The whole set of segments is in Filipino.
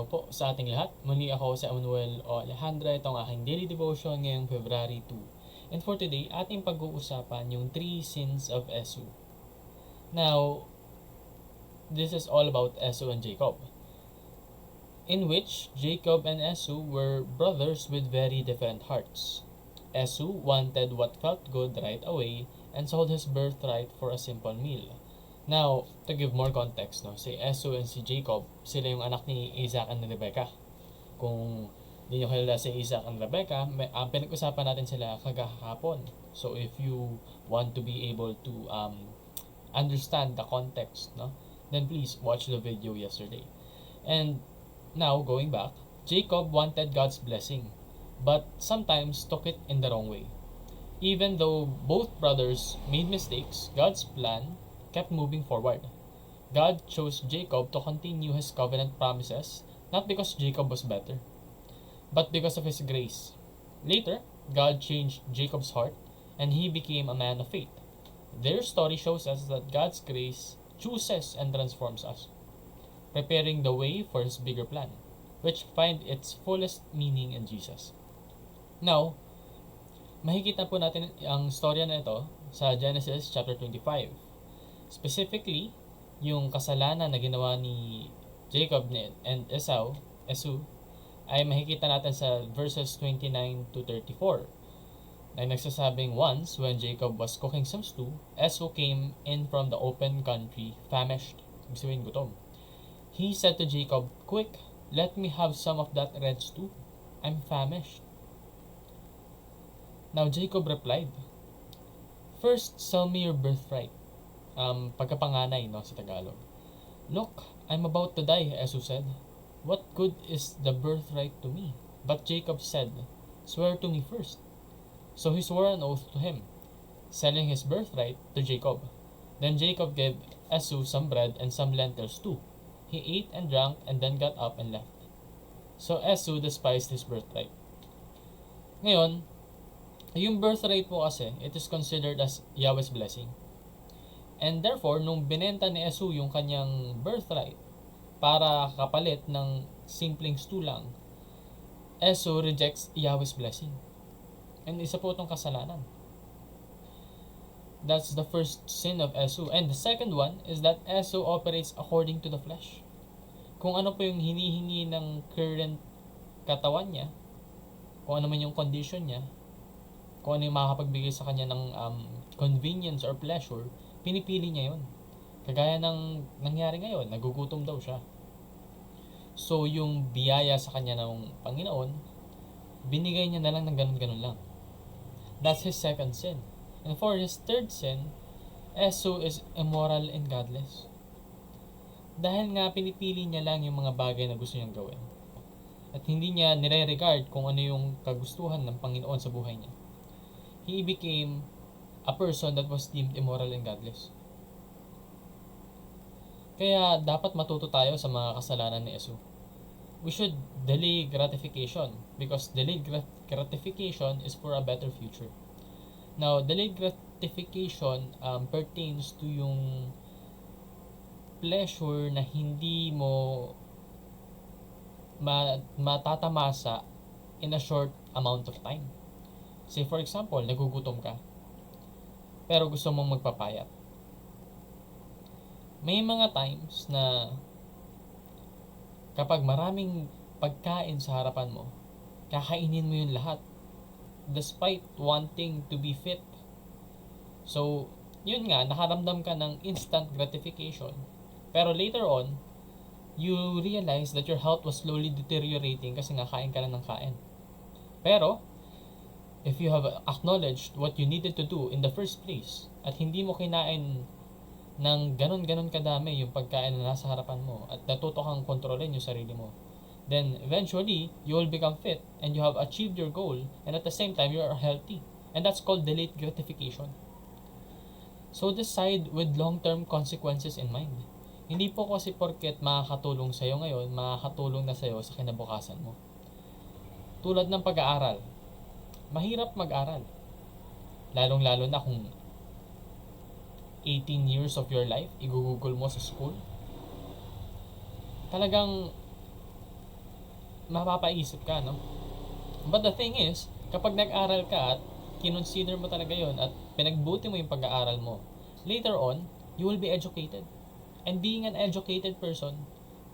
araw po sa ating lahat. Muli ako si Emmanuel O Alejandra. Ito ang aking daily devotion ngayong February 2. And for today, ating pag-uusapan yung 3 sins of Esau. Now, this is all about Esau and Jacob, in which Jacob and Esau were brothers with very different hearts. Esau wanted what felt good right away and sold his birthright for a simple meal. Now, to give more context, no, si Esau and si Jacob, sila yung anak ni Isaac and Rebecca. Kung hindi nyo kilala si Isaac and Rebecca, pinag-usapan natin sila kagahapon. So, if you want to be able to understand the context, no, then please watch the video yesterday. And now, going back, Jacob wanted God's blessing, but sometimes took it in the wrong way. Even though both brothers made mistakes, God's plan kept moving forward. God chose Jacob to continue his covenant promises, not because Jacob was better, but because of his grace. Later, God changed Jacob's heart, and he became a man of faith. Their story shows us that God's grace chooses and transforms us, preparing the way for his bigger plan, which find its fullest meaning in Jesus. Now, makikita po natin ang storya na ito sa Genesis chapter 25. Specifically, yung kasalanan na ginawa ni Jacob and Esau ay makikita natin sa verses 29 to 34. Ay nagsasabing, once when Jacob was cooking some stew, Esau came in from the open country, famished. Ibig sabihin, gutom. He said to Jacob, "Quick, let me have some of that red stew. I'm famished." Now Jacob replied, "First, sell me your birthright." Pagkapanganay, no, sa Tagalog. "Look, I'm about to die," Esau said. "What good is the birthright to me?" But Jacob said, "Swear to me first." So he swore an oath to him, selling his birthright to Jacob. Then Jacob gave Esau some bread and some lentils too. He ate and drank and then got up and left. So Esau despised his birthright. Ngayon, yung birthright po kasi, it is considered as Yahweh's blessing. And therefore, nung binenta ni Esau yung kanyang birthright para kapalit ng simpleng stew lang, Esau rejects Yahweh's blessing. And isa po itong kasalanan. That's the first sin of Esau. And the second one is that Esau operates according to the flesh. Kung ano po yung hinihingi ng current katawan niya, kung ano man yung condition niya, kung ano yung makakapagbigay sa kanya ng convenience or pleasure, pinipili niya yun. Kagaya ng nangyari ngayon, nagugutom daw siya. So, yung biyaya sa kanya ng Panginoon, binigay niya na lang ng ganun-ganun lang. That's his second sin. And for his third sin, Esau is immoral and godless. Dahil nga pinipili niya lang yung mga bagay na gusto niyang gawin. At hindi niya nire-regard kung ano yung kagustuhan ng Panginoon sa buhay niya. He became a person that was deemed immoral and godless. Kaya dapat matuto tayo sa mga kasalanan ni Esau. We should delay gratification because delayed gratification is for a better future. Now, delayed gratification pertains to yung pleasure na hindi mo matatamasa in a short amount of time. Say for example, nagugutom ka, pero gusto mong magpapayat. May mga times na kapag maraming pagkain sa harapan mo, kakainin mo yun lahat despite wanting to be fit. So, yun nga, nakaramdam ka ng instant gratification, pero later on, you realize that your health was slowly deteriorating kasi nga kain ka lang ng kain. Pero, if you have acknowledged what you needed to do in the first place at hindi mo kinain ng ganon-ganon kadami yung pagkain na nasa harapan mo at natuto kang kontrolin yung sarili mo, then eventually, you will become fit and you have achieved your goal and at the same time, you are healthy. And that's called delayed gratification. So decide with long-term consequences in mind. Hindi po kasi porket makakatulong sa'yo ngayon, makakatulong na sa'yo sa kinabukasan mo. Tulad ng pag-aaral. Mahirap mag-aral. Lalong-lalo na kung 18 years of your life, igugugol mo sa school. Talagang mapapaisip ka, no? But the thing is, kapag nag-aral ka at kinonsider mo talaga yon at pinagbuti mo yung pag-aaral mo, later on, you will be educated. And being an educated person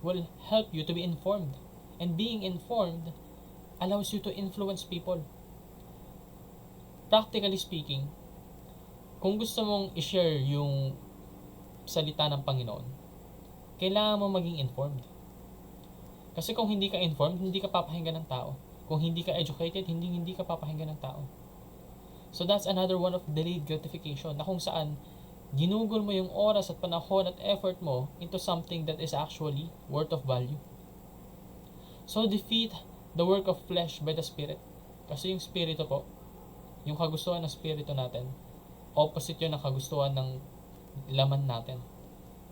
will help you to be informed. And being informed allows you to influence people. Practically speaking, kung gusto mong i-share yung salita ng Panginoon, kailangan mo maging informed. Kasi kung hindi ka informed, hindi ka papakinggan ng tao. Kung hindi ka educated, hindi ka papakinggan ng tao. So that's another one of delayed gratification na kung saan ginugol mo yung oras at panahon at effort mo into something that is actually worth of value. So defeat the work of flesh by the Spirit. Kasi yung Spirito po, yung kagustuhan ng Spirito natin, opposite yun ng kagustuhan ng laman natin.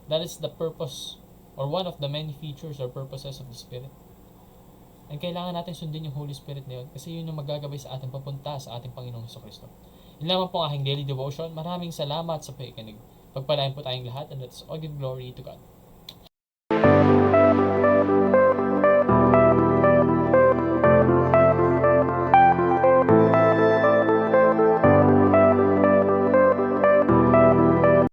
That is the purpose or one of the many features or purposes of the Spirit. And kailangan natin sundin yung Holy Spirit na yun kasi yun yung magagabay sa ating papunta sa ating Panginoong Jesucristo. Yun lamang po ang aking daily devotion. Maraming salamat sa pakikinig. Pagpalain po tayong lahat and let's all give glory to God.